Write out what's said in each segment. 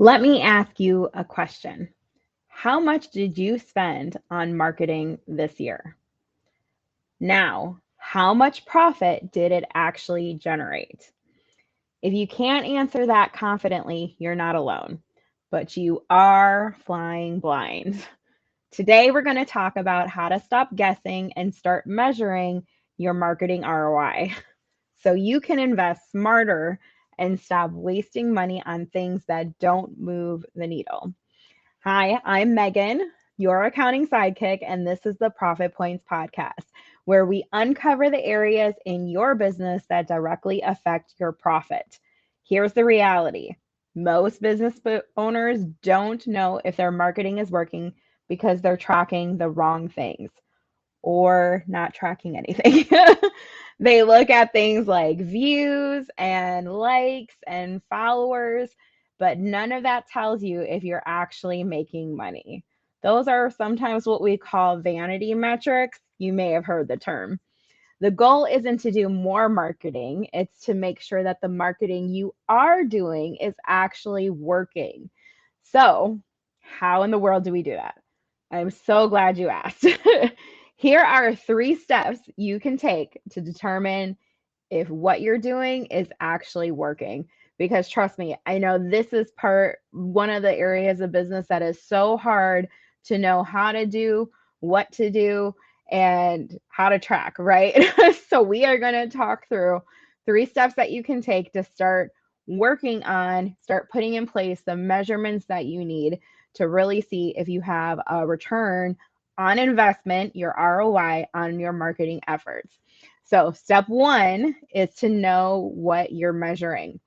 Let me ask you a question. How much did you spend on marketing this year? Now, how much profit did it actually generate? If you can't answer that confidently, you're not alone, but you are flying blind. Today, we're going to talk about how to stop guessing and start measuring your marketing ROI so you can invest smarter and stop wasting money on things that don't move the needle. Hi, I'm Megan, your accounting sidekick, and this is the Profit Points Podcast, where we uncover the areas in your business that directly affect your profit. Here's the reality: most business owners don't know if their marketing is working because they're tracking the wrong things or not tracking anything. They look at things like views and likes and followers, but none of that tells you if you're actually making money. Those are sometimes what we call vanity metrics. You may have heard the term. The goal isn't to do more marketing, it's to make sure that the marketing you are doing is actually working. So, how in the world do we do that? I'm so glad you asked. Here are 3 steps you can take to determine if what you're doing is actually working. Because trust me, I know this is one of the areas of business that is so hard to know how to do, what to do, and how to track, right? So we are going to talk through 3 steps that you can take to start working on, start putting in place the measurements that you need to really see if you have a return on investment, your ROI on your marketing efforts. So, step 1 is to know what you're measuring.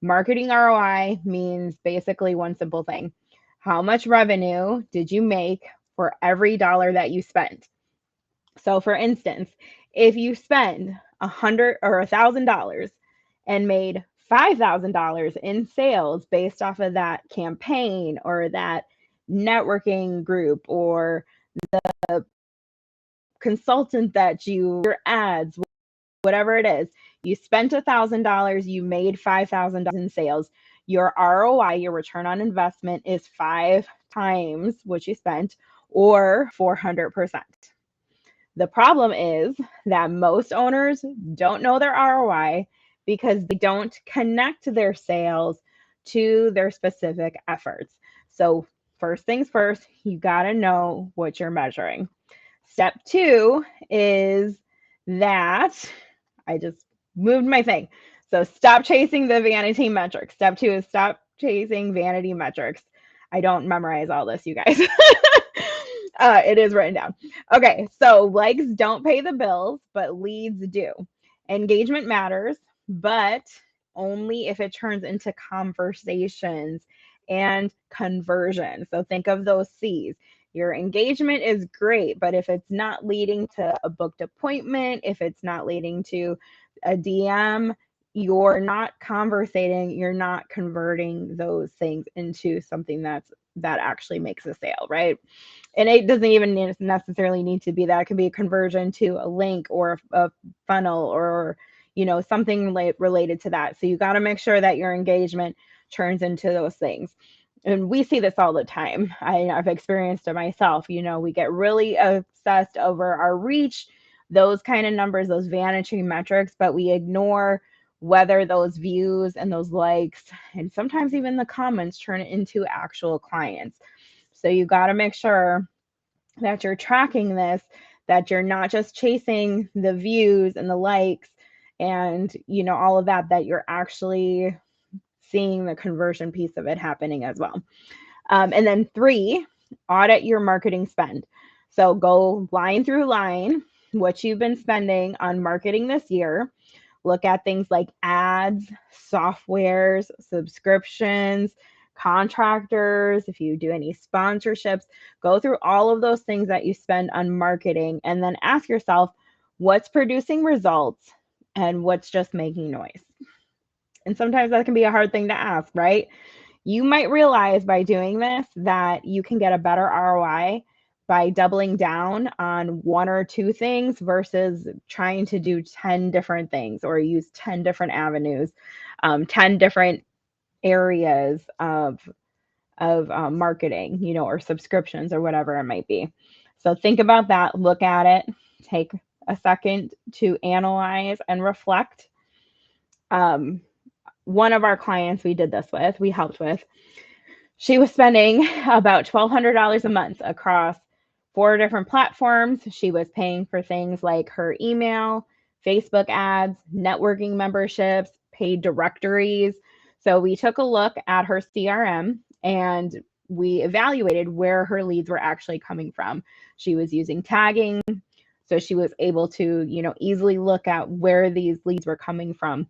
Marketing ROI means basically one simple thing: how much revenue did you make for every dollar that you spent? So, for instance, if you spend $100 or $1,000 and made $5,000 in sales based off of that campaign or that networking group or consultant that your ads, whatever it is, you spent $1,000, you made $5,000 in sales. Your ROI, your return on investment, is 5 times what you spent, or 400%. The problem is that most owners don't know their ROI because they don't connect their sales to their specific efforts. So, first things first, you got to know what you're measuring. Step 2 is that I just moved my thing. So, stop chasing the vanity metrics. Step 2 is stop chasing vanity metrics. I don't memorize all this, you guys. It is written down. Okay, so likes don't pay the bills, but leads do. Engagement matters, but only if it turns into conversations and conversion. So think of those C's. Your engagement is great, but if it's not leading to a booked appointment, if it's not leading to a DM, you're not conversating, you're not converting those things into something that actually makes a sale, right? And it doesn't even necessarily need to be that. It can be a conversion to a link or a funnel or something related to that. So you got to make sure that your engagement turns into those things. And we see this all the time. I've experienced it myself. We get really obsessed over our reach, those kind of numbers, those vanity metrics, but we ignore whether those views and those likes and sometimes even the comments turn into actual clients. So you got to make sure that you're tracking this, that you're not just chasing the views and the likes and all of that, that you're actually seeing the conversion piece of it happening as well. And then 3, audit your marketing spend. So go line through line what you've been spending on marketing this year. Look at things like ads, softwares, subscriptions, contractors, if you do any sponsorships. Go through all of those things that you spend on marketing and then ask yourself what's producing results and what's just making noise. And sometimes that can be a hard thing to ask, right? You might realize by doing this that you can get a better ROI by doubling down on 1 or 2 things versus trying to do 10 different things or use 10 different avenues, 10 different areas of marketing, or subscriptions or whatever it might be. So think about that, look at it, take a second to analyze and reflect. One of our clients we helped with, she was spending about $1,200 a month across 4 different platforms. She was paying for things like her email, Facebook ads, networking memberships, paid directories. So we took a look at her CRM and we evaluated where her leads were actually coming from. She was using tagging, so she was able to, easily look at where these leads were coming from.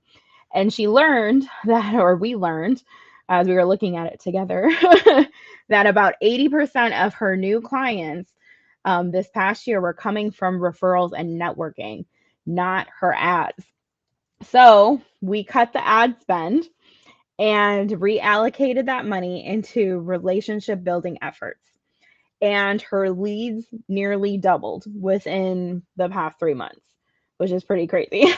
And she learned that, or we learned as we were looking at it together, that about 80% of her new clients this past year were coming from referrals and networking, not her ads. So we cut the ad spend and reallocated that money into relationship building efforts. And her leads nearly doubled within the past 3 months, which is pretty crazy.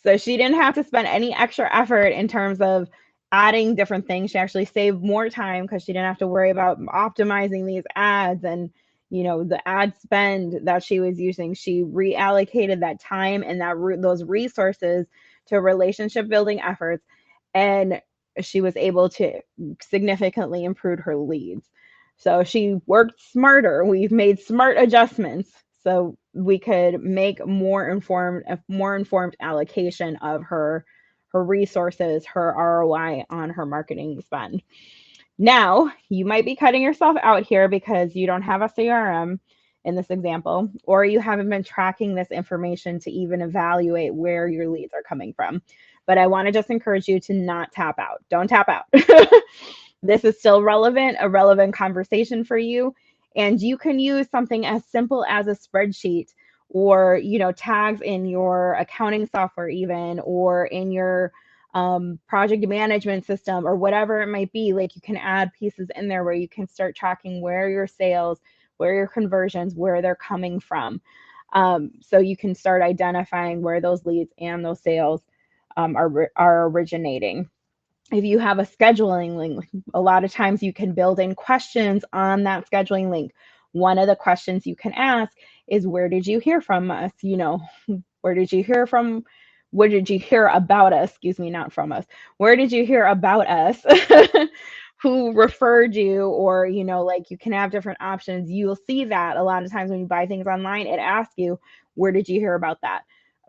So she didn't have to spend any extra effort in terms of adding different things. She actually saved more time because she didn't have to worry about optimizing these ads and the ad spend that she was using. She reallocated that time and those resources to relationship building efforts, and she was able to significantly improve her leads. So she worked smarter. We've made smart adjustments so we could make a more informed allocation of her resources, her ROI on her marketing spend. Now, you might be cutting yourself out here because you don't have a CRM in this example, or you haven't been tracking this information to even evaluate where your leads are coming from. But I want to just encourage you to not tap out. Don't tap out. This is still a relevant conversation for you. And you can use something as simple as a spreadsheet or, tags in your accounting software even, or in your project management system or whatever it might be. Like you can add pieces in there where you can start tracking where your sales, where your conversions, where they're coming from. So you can start identifying where those leads and those sales are originating. If you have a scheduling link, a lot of times you can build in questions on that scheduling link. One of the questions you can ask is, where did you hear from us? Where did you hear from? Where did you hear about us? Excuse me, not from us. Where did you hear about us? Who referred you? Or, like you can have different options. You'll see that a lot of times when you buy things online, it asks you, where did you hear about that?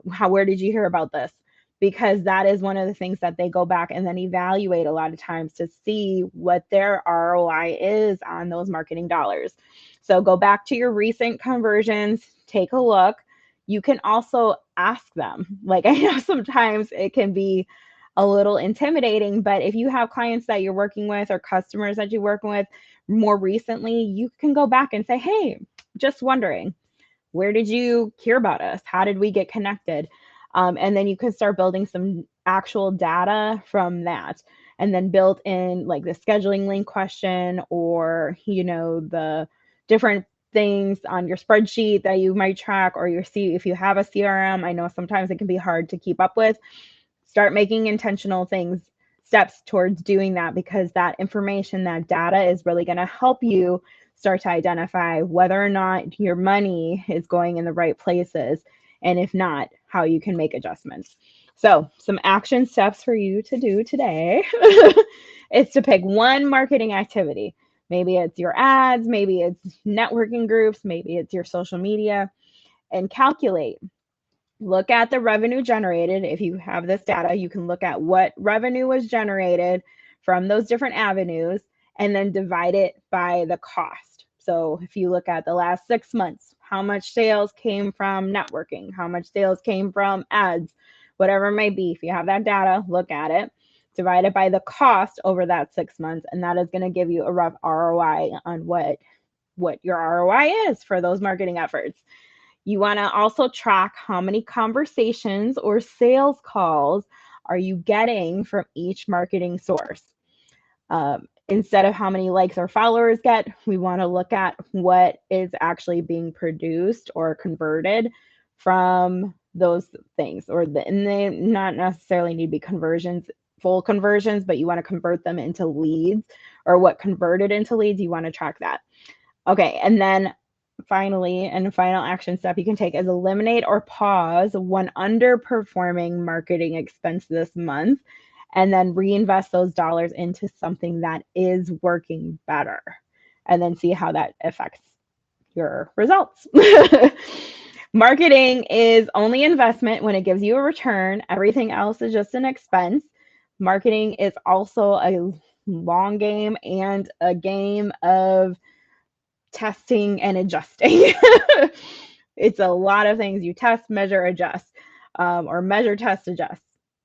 Where did you hear about this? Because that is one of the things that they go back and then evaluate a lot of times to see what their ROI is on those marketing dollars. So go back to your recent conversions, take a look. You can also ask them. Like, I know sometimes it can be a little intimidating, but if you have clients that you're working with or customers that you're working with more recently, you can go back and say, hey, just wondering, where did you hear about us? How did we get connected? And then you can start building some actual data from that, and then build in like the scheduling link question, or, the different things on your spreadsheet that you might track, or if you have a CRM. I know sometimes it can be hard to keep up with. Start making intentional steps towards doing that, because that information, that data is really going to help you start to identify whether or not your money is going in the right places. And if not, how you can make adjustments. So some action steps for you to do today is to pick one marketing activity. Maybe it's your ads, maybe it's networking groups, maybe it's your social media, and calculate. Look at the revenue generated. If you have this data, you can look at what revenue was generated from those different avenues and then divide it by the cost. So if you look at the last 6 months, how much sales came from networking, how much sales came from ads, whatever it might be. If you have that data, look at it, divide it by the cost over that 6 months, and that is going to give you a rough ROI on what your ROI is for those marketing efforts. You want to also track how many conversations or sales calls are you getting from each marketing source. Instead of how many likes our followers get, we want to look at what is actually being produced or converted from those things. And they not necessarily need to be full conversions, but you want to convert them into leads or what converted into leads, you want to track that. Okay, and then finally, and final action step you can take is eliminate or pause one underperforming marketing expense this month, and then reinvest those dollars into something that is working better, and then see how that affects your results. Marketing is only investment when it gives you a return. Everything else is just an expense. Marketing is also a long game and a game of testing and adjusting. It's a lot of things. You test, measure, adjust, or measure, test, adjust,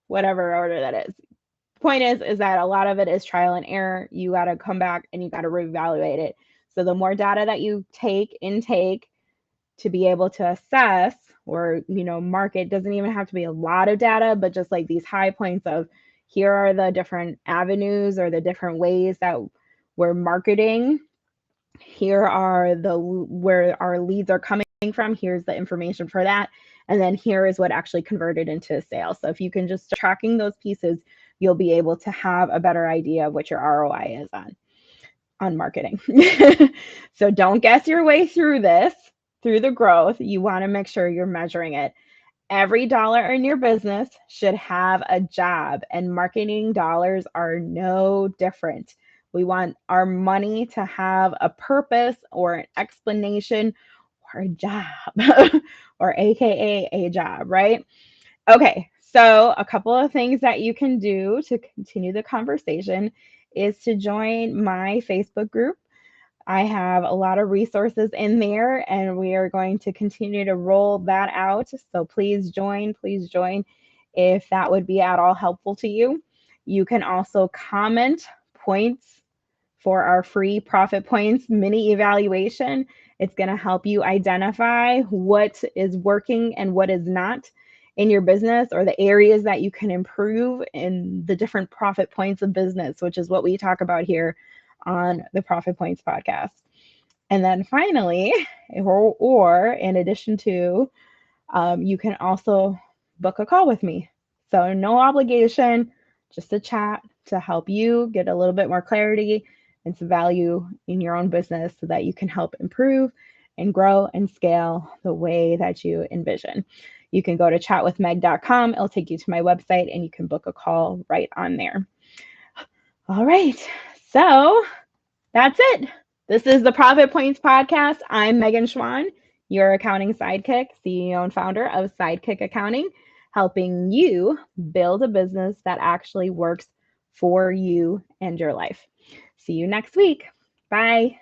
whatever order that is. Point is that a lot of it is trial and error. You got to come back and you got to reevaluate it. So the more data that you intake to be able to assess or, market, doesn't even have to be a lot of data, but just like these high points of here are the different avenues or the different ways that we're marketing. Here are where our leads are coming from. Here's the information for that. And then here is what actually converted into sales. So if you can just start tracking those pieces, you'll be able to have a better idea of what your ROI is on marketing. So don't guess your way through the growth. You want to make sure you're measuring it. Every dollar in your business should have a job, and marketing dollars are no different. We want our money to have a purpose or an explanation or a job, or AKA a job, right? Okay, so a couple of things that you can do to continue the conversation is to join my Facebook group. I have a lot of resources in there, and we are going to continue to roll that out. So please join if that would be at all helpful to you. You can also comment points for our free Profit Points mini evaluation. It's going to help you identify what is working and what is not in your business, or the areas that you can improve in the different profit points of business, which is what we talk about here on the Profit Points podcast. And then finally, or in addition to, you can also book a call with me. So no obligation, just a chat to help you get a little bit more clarity and some value in your own business so that you can help improve and grow and scale the way that you envision. You can go to chatwithmeg.com. It'll take you to my website and you can book a call right on there. All right. So that's it. This is the Profit Points Podcast. I'm Megan Schwan, your accounting sidekick, CEO and founder of Sidekick Accounting, helping you build a business that actually works for you and your life. See you next week. Bye.